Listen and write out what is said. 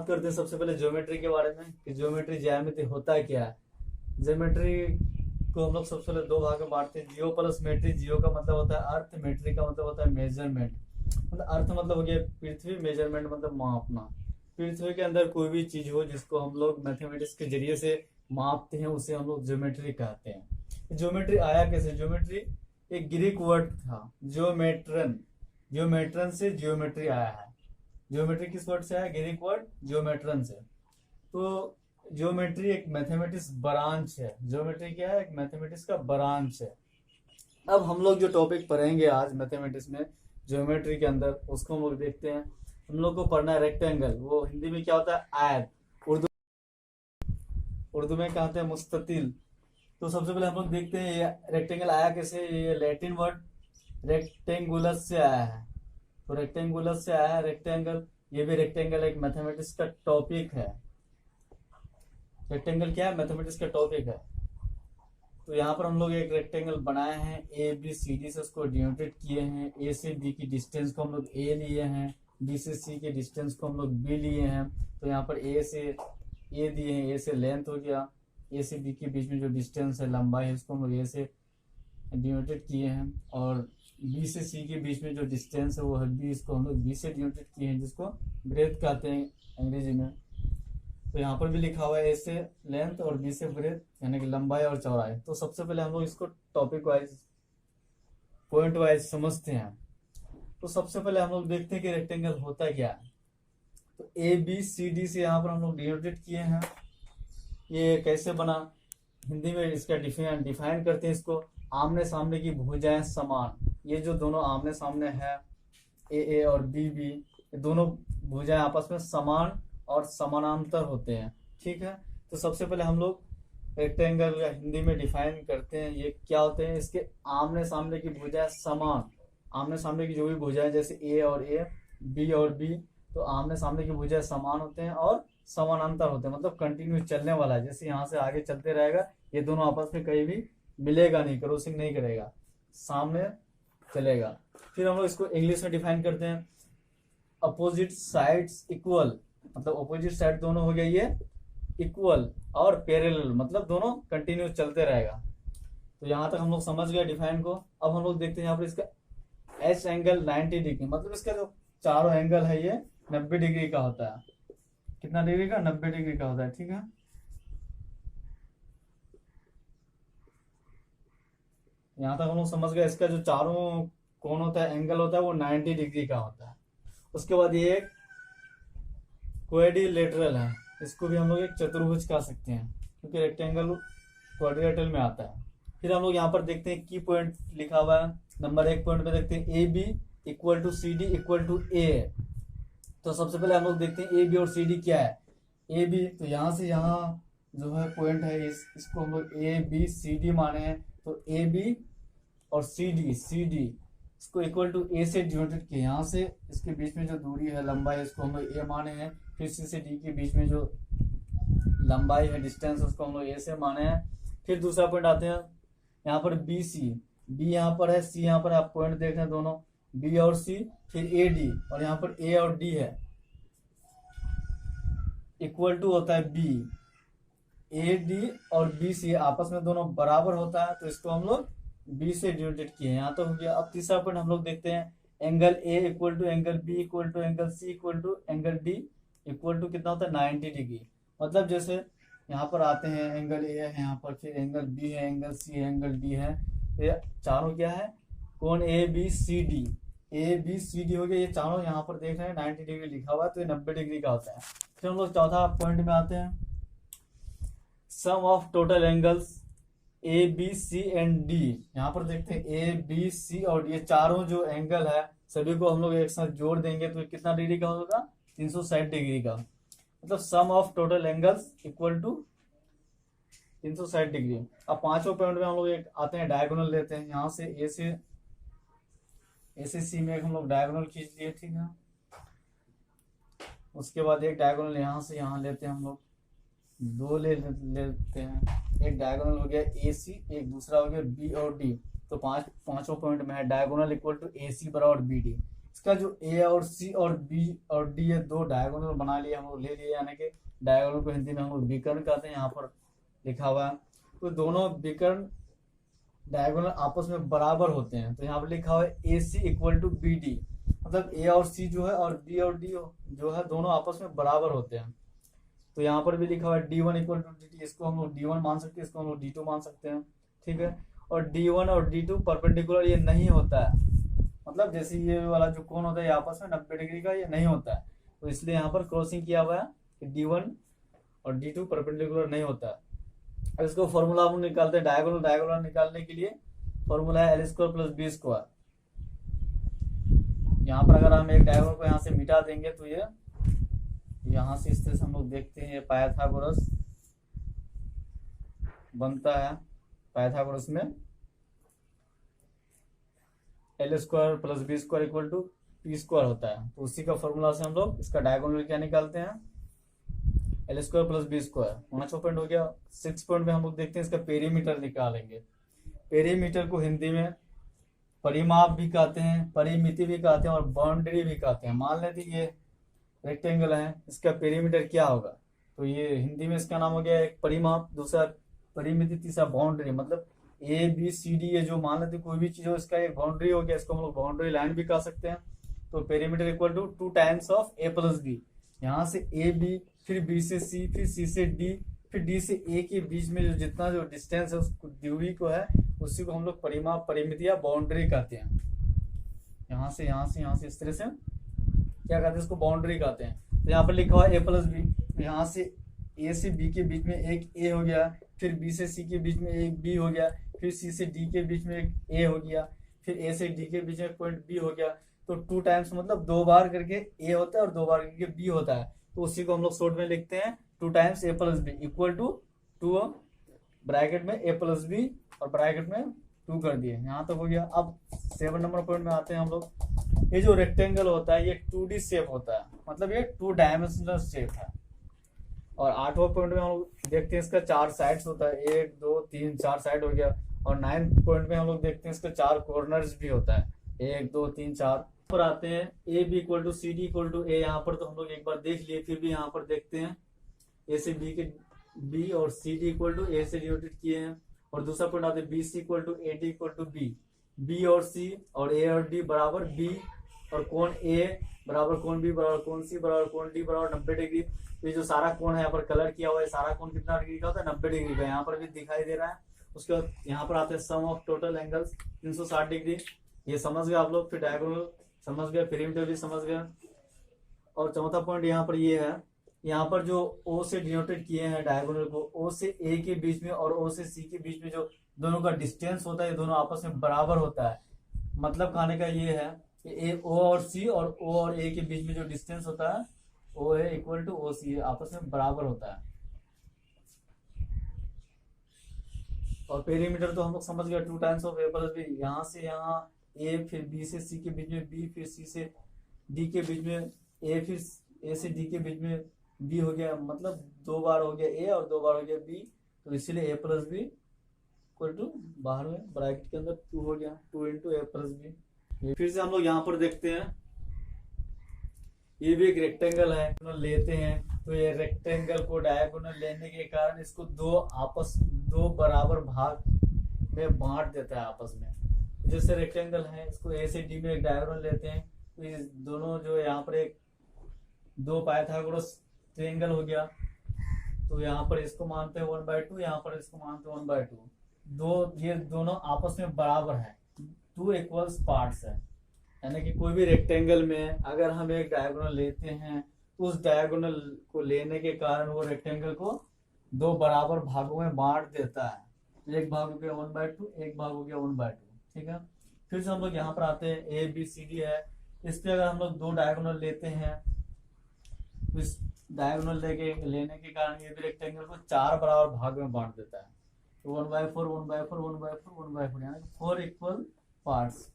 करते हैं सबसे पहले ज्योमेट्री के बारे में कि ज्योमेट्री ज्यामिति होता क्या है। ज्योमेट्री को हम लोग सबसे पहले दो भाग में बांटते हैं, जियो प्लस मेट्री। जियो का मतलब होता है अर्थ, मेट्री का मतलब होता है मेजरमेंट। मतलब अर्थ मतलब हो गया पृथ्वी, मेजरमेंट मतलब मापना। पृथ्वी के अंदर कोई भी चीज हो जिसको हम लोग मैथमेटिक्स के जरिए से मापते हैं उसे हम लोग ज्योमेट्री कहते हैं। ज्योमेट्री आया कैसे? ज्योमेट्री एक ग्रीक वर्ड था, ज्योमेट्रन। ज्योमेट्रन से ज्योमेट्री आया है। ज्योमेट्री किस वर्ड से आया? ग्रीक वर्ड ज्योमेट्रन से। तो ज्योमेट्री एक मैथमेटिक्स ब्रांच है। ज्योमेट्री क्या है? एक मैथमेटिक्स का ब्रांच है। अब हम लोग जो टॉपिक पढ़ेंगे आज मैथमेटिक्स में ज्योमेट्री के अंदर, उसको हम लोग देखते हैं। हम लोग को पढ़ना है रेक्टेंगल, वो हिंदी में क्या होता है? आयत। उर्दू में कहते हैं मुस्ततिल। तो सबसे पहले हम लोग देखते हैं ये रेक्टेंगल आया कैसे। ये लैटिन वर्ड रेक्टेंगुलस से आया है। तो रेक्टेंगुलस से आया है रेक्टेंगल। ये भी रेक्टेंगल एक मैथमेटिक्स का टॉपिक है। रेक्टेंगल क्या है? मैथमेटिक्स का टॉपिक है। तो यहाँ पर हम लोग एक रेक्टेंगल बनाए हैं, ए बी सी डी से उसको डिनोटेट किए हैं। ए से बी की डिस्टेंस को हम लोग ए लिए हैं, बी से सी के डिस्टेंस को हम लोग बी लिए हैं। तो यहाँ पर ए से ए दिए हैं, ए से लेंथ हो गया, ए से बी के बीच में जो डिस्टेंस है, लंबाई है, उसको हम लोग ए से डिनोटेट किए हैं। और बी से सी के बीच में जो डिस्टेंस है वो है बी, इसको हम लोग बी से डिनोटेट किए हैं, जिसको ब्रेथ कहते हैं अंग्रेजी में। तो यहाँ पर भी लिखा हुआ है ए से लेंथ और बी से ब्रेथ, यानी कि लंबाई और चौड़ाई। तो सबसे पहले हम लोग इसको टॉपिक वाइज, पॉइंट वाइज समझते हैं। तो सबसे पहले हम लोग देखते हैं कि रेक्टेंगल होता क्या है। तो ए बी सी डी से यहाँ पर हम लोग डिनोटेट किए हैं। ये कैसे बना? हिंदी में इसका डिफाइन करते हैं इसको, आमने सामने की भुजाएं समान। ये जो दोनों आमने सामने है, ए और बी, ये दोनों भुजाएं आपस में समान और समानांतर होते हैं। ठीक है। तो सबसे पहले हम लोग रेक्टेंगल या हिंदी में डिफाइन करते हैं, ये क्या होते हैं? इसके आमने सामने की भुजाएं समान। आमने सामने की जो भी भुजाएं, जैसे ए और ए, बी और बी, तो आमने सामने की भुजाएं समान होते हैं और समानांतर होते हैं, मतलब कंटिन्यू चलने वाला है। जैसे यहाँ से आगे चलते रहेगा, ये दोनों आपस में कहीं भी मिलेगा नहीं, क्रॉसिंग नहीं करेगा, सामने चलेगा। फिर हम लोग इसको इंग्लिश में डिफाइन करते हैं, अपोजिट साइड्स इक्वल। मतलब अपोजिट साइड दोनों हो गया ये इक्वल, और पैरेलल मतलब दोनों कंटिन्यू चलते रहेगा। तो यहाँ तक हम लोग समझ गए डिफाइन को। अब हम लोग देखते हैं यहाँ पर इसका एच एंगल 90 डिग्री, मतलब इसका जो चारों एंगल है ये 90 डिग्री का होता है। कितना डिग्री का? 90 डिग्री का होता है। ठीक है। यहाँ तक हम लोग समझ गए। इसका जो चारों कोण होता है, एंगल होता है, वो 90 डिग्री का होता है। उसके बाद ये एक क्वाड्रिलेटरल है, इसको भी हम लोग एक चतुर्भुज कह सकते हैं, क्योंकि रेक्टेंगल क्वाड्रिलेटरल में आता है। फिर हम लोग यहाँ पर देखते हैं की पॉइंट लिखा हुआ है। नंबर 1 पॉइंट पे देखते हैं A B equal to C D equal to A. तो सबसे पहले हम लोग देखते हैं ए बी और सी डी क्या है। ए बी, तो यहाँ से यहाँ जो है पॉइंट है, इसको हम लोग ए बी सी डी माने हैं। तो ए बी और सी डी इसको इक्वल टू ए से डिनोटेट किया। यहाँ से इसके बीच में जो दूरी है, लंबाई, इसको हम लोग ए माने हैं। फिर सी से डी के बीच में जो लंबाई है, डिस्टेंस, उसको हम लोग ए से माने हैं। फिर दूसरा पॉइंट आते हैं यहाँ पर बी सी। बी यहाँ पर है, सी यहाँ पर, आप पॉइंट देख रहे हैं दोनों, बी और सी। फिर ए डी, और यहाँ पर ए और डी है, इक्वल टू होता है बी। ए डी और बी सी आपस में दोनों बराबर होता है, तो इसको हम लोग बी से डिनोटेट किए हैं। यहाँ तो हो गया। अब तीसरा पॉइंट हम लोग देखते हैं, angle A equal to angle B equal to angle C equal to angle D equal to कितना होता है? 90 डिग्री। मतलब जैसे यहाँ पर आते हैं, एंगल ए है यहाँ पर, फिर एंगल बी है, एंगल सी है, एंगल डी है। तो ये चारों क्या है? कौन? A B C D. A B C D हो गया, ये चारों यहाँ पर देख रहे हैं 90 डिग्री लिखा हुआ है, तो ये 90 डिग्री का होता है। फिर हम लोग चौथा पॉइंट में आते हैं, sum of total angles A B C and D. यहाँ पर देखते हैं ए बी सी और डी, ये चारों जो एंगल है सभी को हम लोग एक साथ जोड़ देंगे तो कितना डिग्री का होगा? 360 डिग्री का। मतलब sum of total angles equal to 360 degree. अब पांचों पॉइंट में हम लोग एक आते हैं, डायगोनल लेते हैं। यहाँ से ए से सी में एक हम लोग डायगोनल खींच लिए। ठीक है। उसके बाद एक डायगोनल यहाँ से यहाँ लेते हैं हम लोग, दो लेते हैं। एक डायगोनल हो गया ए सी, एक दूसरा हो गया बी और डी। तो पांचों पॉइंट में है डायगोनल इक्वल टू ए सी बराबर बी डी। इसका जो ए और सी और बी और डी है, दो डायगोनल बना लिए हम लोग, ले लिए, यानी कि डायगोनल को हिंदी में हम लोग विकर्ण कहते हैं, यहाँ पर लिखा हुआ है। तो दोनों विकर्ण डायगोनल आपस में बराबर होते हैं, तो यहाँ पर लिखा हुआ है ए सी इक्वल टू बी डी, मतलब ए और सी जो है और बी और डी जो है दोनों आपस में बराबर होते हैं। तो यहाँ पर भी लिखा हुआ है D one equal to D T, इसको हम लोग डी वन मान सकते हैं, इसको हम लोग डी टू मान सकते हैं, ठीक है। और डी वन और डी टू परपेंडिकुलर ये नहीं होता है, मतलब जैसे ये वाला जो कोण होता है ये आपस में 90 डिग्री का ये नहीं होता है, तो इसलिए यहाँ पर क्रॉसिंग किया हुआ है कि डी वन और डी टू परपेंडिकुलर नहीं होता है। अब इसको फॉर्मूला हम निकालते हैं, डायगोनल निकालने के लिए फॉर्मूला है L square plus B square. यहाँ पर अगर हम एक डायगोनल को यहाँ से मिटा देंगे तो ये यहाँ से इस तरह से हम लोग देखते हैं, ये पाइथागोरस बनता है। पाइथागोरस में L square plus B square equal to P square होता है, तो उसी का फॉर्मूला से हम लोग इसका डायगोनल क्या निकालते हैं, L square plus B square. 5वां पॉइंट हो गया। 6 पॉइंट में हम लोग देखते हैं इसका पेरीमीटर निकालेंगे। पेरीमीटर को हिंदी में परिमाप भी कहते हैं, परिमिति भी कहते हैं और बाउंड्री भी कहते हैं। मान लेते ये रेक्टेंगल है, इसका पेरीमीटर क्या होगा, तो ये हिंदी में इसका नाम हो गया एक परिमाप, दूसरा परिमिति, तीसरा बाउंड्री। मतलब ए बी सी डी ये जो मान लेते कोई भी चीज हो इसका एक बाउंड्री हो गया, इसको हम लोग बाउंड्री लाइन भी कह सकते हैं। तो perimeter equal to 2 times of A plus B, यहाँ से ए बी, फिर बी से सी, फिर सी से डी, फिर डी से ए के बीच में जो जितना जो डिस्टेंस है उसको दूरी को है उसी को हम लोग परिमाप, परिमिति या बाउंड्री कहते हैं। यहाँ से इस तरह से क्या कहते हैं, इसको बाउंड्री कहते हैं। तो यहाँ पर लिखा हुआ है ए प्लस बी, तो यहाँ से ए से बी के बीच में एक ए हो गया, फिर बी से सी के बीच में एक बी हो गया, फिर सी से डी के बीच में एक ए हो गया, फिर ए से डी के बीच में पॉइंट बी हो गया। तो 2 टाइम्स मतलब 2 बार करके ए होता है और 2 बार करके बी होता है, तो उसी को हम लोग शॉर्ट में लिखते हैं 2 times A plus B equal to 2 bracket में ए प्लस बी और ब्रैकेट में 2 कर दिए। यहाँ तक हो गया। अब 7 नंबर पॉइंट में आते हैं हम लोग। ये जो रेक्टेंगल होता है ये 2D शेप होता है, मतलब ये 2 डायमेंशनल शेप है। और 8वां पॉइंट में हम लोग देखते हैं इसका 4 साइड्स होता है, 1 2 3 4 साइड हो गया। और 9th पॉइंट में हम लोग देखते हैं इसका 4 कॉर्नर्स भी होता है, 1 2 3 4। पर आते हैं A B equal to C D equal to A, यहाँ पर तो हम लोग एक बार देख लिए, फिर भी यहाँ पर देखते हैं ए से बी के बी और C D equal to A से डिनोटेड किए हैं। और दूसरा पॉइंट आते हैं B C equal to A D equal to B, B और सी और ए और डी बराबर बी और कोण ए बराबर कोण बी बराबर कोण सी बराबर कोण डी बराबर 90 डिग्री। ये जो सारा कोण है यहाँ पर कलर किया हुआ है, सारा कोण कितना डिग्री का होता है, 90 डिग्री का, यहाँ पर भी दिखाई दे रहा है। उसके बाद यहाँ पर आते हैं sum of total angles 360 degree, ये समझ गए आप लोग। फिर डायगोनल समझ गए, पेरीमीटर भी समझ गए। और चौथा पॉइंट यहाँ पर ये है, यहाँ पर जो ओ से डिनोटेड किए हैं डायगोनल को, ओ से ए के बीच में और ओ से सी के बीच में जो दोनों का डिस्टेंस होता है ये दोनों आपस में बराबर होता है। मतलब कहने का ये है कि ए ओ और सी और ओ और ए के बीच में जो डिस्टेंस होता है ओ है इक्वल टू ओ सी है, आपस में बराबर होता है। और पेरीमीटर तो हम लोग समझ गए 2 times of A plus B, यहाँ से यहाँ ए, फिर बी से सी के बीच में बी, फिर सी से डी के बीच में ए, फिर ए से डी के बीच में बी हो गया, मतलब 2 बार हो गया ए और 2 बार हो गया बी, तो इसीलिए ए प्लस बी इक्वल टू बाहर में ब्रैकेट के अंदर 2 हो गया, 2 इंटू ए प्लस बी। फिर से हम लोग यहाँ पर देखते हैं, ये भी एक रेक्टेंगल है, लेते हैं तो ये रेक्टेंगल को डायगोनल लेने के कारण इसको दो बराबर भाग में बांट देता है आपस में। जैसे रेक्टेंगल है, इसको ए से डी में एक डायगोनल लेते हैं, तो ये दोनों जो यहाँ पर एक 2 पाइथागोरस ट्रायंगल हो गया, तो यहाँ पर इसको मानते हैं 1/2, यहाँ पर इसको मानते हैं 1/2। ये दोनों आपस में बराबर है, 2 इक्वल्स पार्ट्स है। यानी कि कोई भी रेक्टेंगल में अगर हम एक डायगोनल लेते हैं तो उस डायगोनल को लेने के कारण वो रेक्टेंगल को 2 बराबर भागों में बांट देता है। एक भाग हो गया 1/2, एक भाग हो गया 1/2, ठीक है। फिर से हम लोग यहाँ पर आते हैं, ए बी सी डी है, इस पे अगर हम लोग 2 डायगोनल लेते हैं तो इस डायगोनल लेने के कारण ये भी रेक्टेंगल को 4 बराबर भाग में बांट देता है। तो 1/4 1/4 1/4 1/4 यानी 4 इक्वल पार्ट्स।